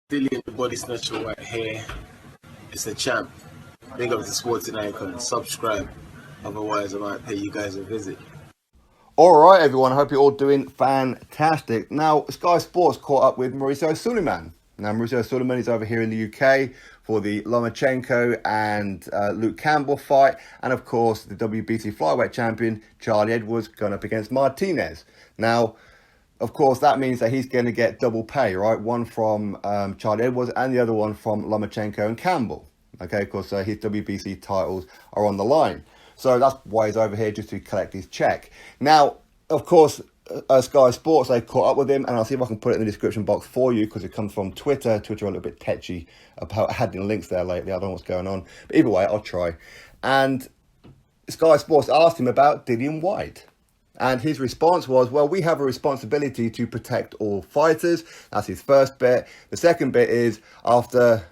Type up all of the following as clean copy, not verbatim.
Dillian the Body Snatcher right here. It's a champ. Big up to Sporting Icon. Subscribe. Otherwise, I might pay you guys a visit. All right, everyone. I hope you're all doing fantastic. Now, Sky Sports caught up with Mauricio Sulaiman. Now, Mauricio Sulaiman is over here in the UK for the Lomachenko and Luke Campbell fight. And, of course, the WBC flyweight champion, Charlie Edwards, going up against Martinez. Now, of course, that means that he's going to get double pay, right? One from Charlie Edwards and the other one from Lomachenko and Campbell. Okay, of course, his WBC titles are on the line. So that's why he's over here, just to collect his check. Now, of course, Sky Sports, they caught up with him, and I'll see if I can put it in the description box for you, because it comes from Twitter. Twitter are a little bit tetchy about adding links there lately. I don't know what's going on. But either way, I'll try. And Sky Sports asked him about Dillian Whyte. And his response was, well, we have a responsibility to protect all fighters. That's his first bit. The second bit is, after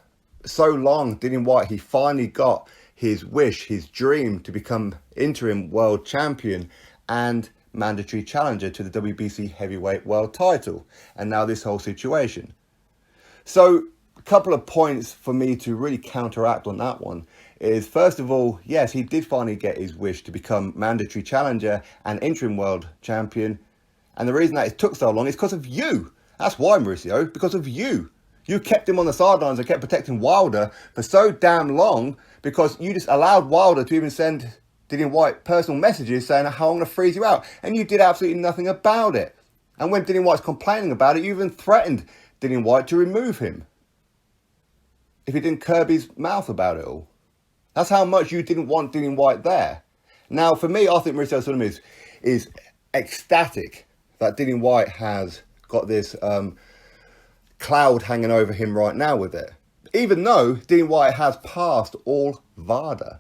so long, Dillian Whyte, he finally got his wish, his dream to become interim world champion and mandatory challenger to the WBC heavyweight world title. And now this whole situation. So a couple of points for me to really counteract on that one is, first of all, yes, he did finally get his wish to become mandatory challenger and interim world champion. And the reason that it took so long is because of you. That's why, Mauricio, because of you. You kept him on the sidelines and kept protecting Wilder for so damn long, because you just allowed Wilder to even send Dillian Whyte personal messages saying how I'm going to freeze you out. And you did absolutely nothing about it. And when Dillian Whyte's complaining about it, you even threatened Dillian Whyte to remove him if he didn't curb his mouth about it all. That's how much you didn't want Dillian Whyte there. Now, for me, I think Mauricio Sulaiman is ecstatic that Dillian Whyte has got this cloud hanging over him right now with it. Even though Dillian Whyte has passed all VADA,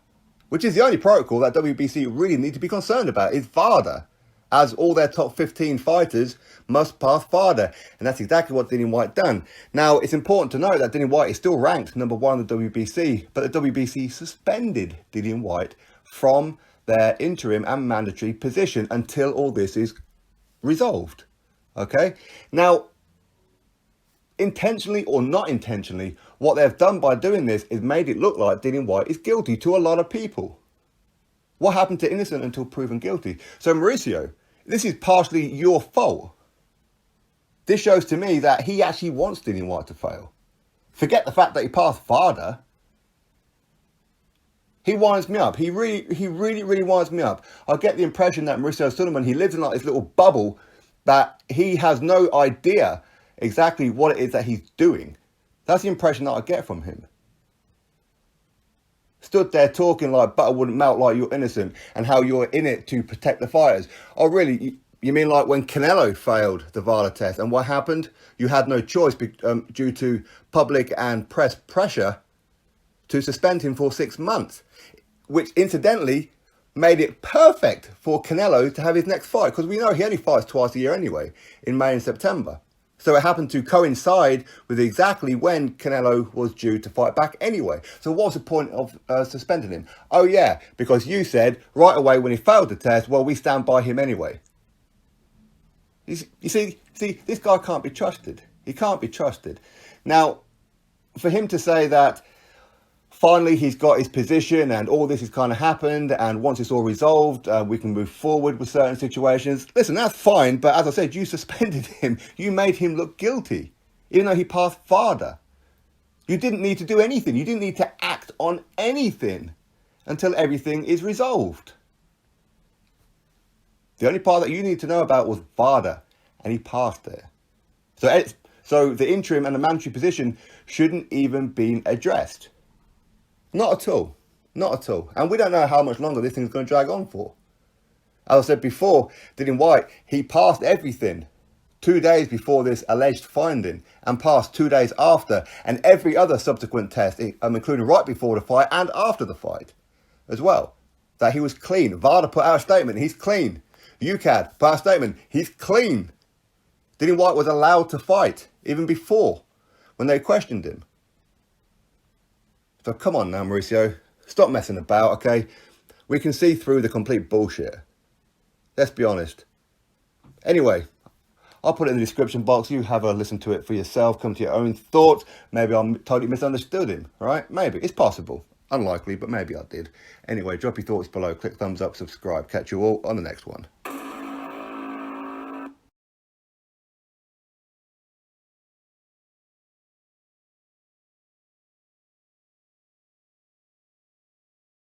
which is the only protocol that WBC really need to be concerned about, is VADA, as all their top 15 fighters must pass VADA. And that's exactly what Dillian Whyte done. Now, it's important to note that Dillian Whyte is still ranked #1 in the WBC, but the WBC suspended Dillian Whyte from their interim and mandatory position until all this is resolved. Okay? Now, intentionally or not intentionally, what they've done by doing this is made it look like Dillian Whyte is guilty to a lot of people. What happened to innocent until proven guilty? So, Mauricio, this is partially your fault. This shows to me that he actually wants Dillian Whyte to fail. Forget the fact that he passed VADA. He winds me up. He really winds me up. I get the impression that Mauricio Sulaiman, he lives in like this little bubble that he has no idea exactly what it is that he's doing. That's the impression that I get from him. Stood there talking like butter wouldn't melt, like you're innocent and how you're in it to protect the fighters. Oh, really? You mean like when Canelo failed the VADA test, and what happened? You had no choice due to public and press pressure to suspend him for 6 months, which incidentally made it perfect for Canelo to have his next fight, because we know he only fights twice a year anyway, in May and September. So it happened to coincide with exactly when Canelo was due to fight back anyway. So what's the point of suspending him? Oh yeah, because you said right away when he failed the test, well, we stand by him anyway. You see, this guy can't be trusted. He can't be trusted. Now, for him to say that finally he's got his position and all this has kind of happened, and once it's all resolved, we can move forward with certain situations. Listen, that's fine, but as I said, you suspended him. You made him look guilty, even though he passed VADA. You didn't need to do anything. You didn't need to act on anything until everything is resolved. The only part that you need to know about was VADA, and he passed it. So the interim and the mandatory position shouldn't even be addressed. Not at all. Not at all. And we don't know how much longer this thing's going to drag on for. As I said before, Dillian Whyte, he passed everything 2 days before this alleged finding, and passed 2 days after, and every other subsequent test, including right before the fight and after the fight as well, that he was clean. VADA put out a statement, he's clean. UKAD put out a statement, he's clean. Dillian Whyte was allowed to fight even before, when they questioned him. So come on now, Mauricio, stop messing about, okay? We can see through the complete bullshit. Let's be honest. Anyway, I'll put it in the description box. You have a listen to it for yourself. Come to your own thoughts. Maybe I totally misunderstood him, all right? Maybe. It's possible. Unlikely, but maybe I did. Anyway, drop your thoughts below. Click thumbs up, subscribe. Catch you all on the next one.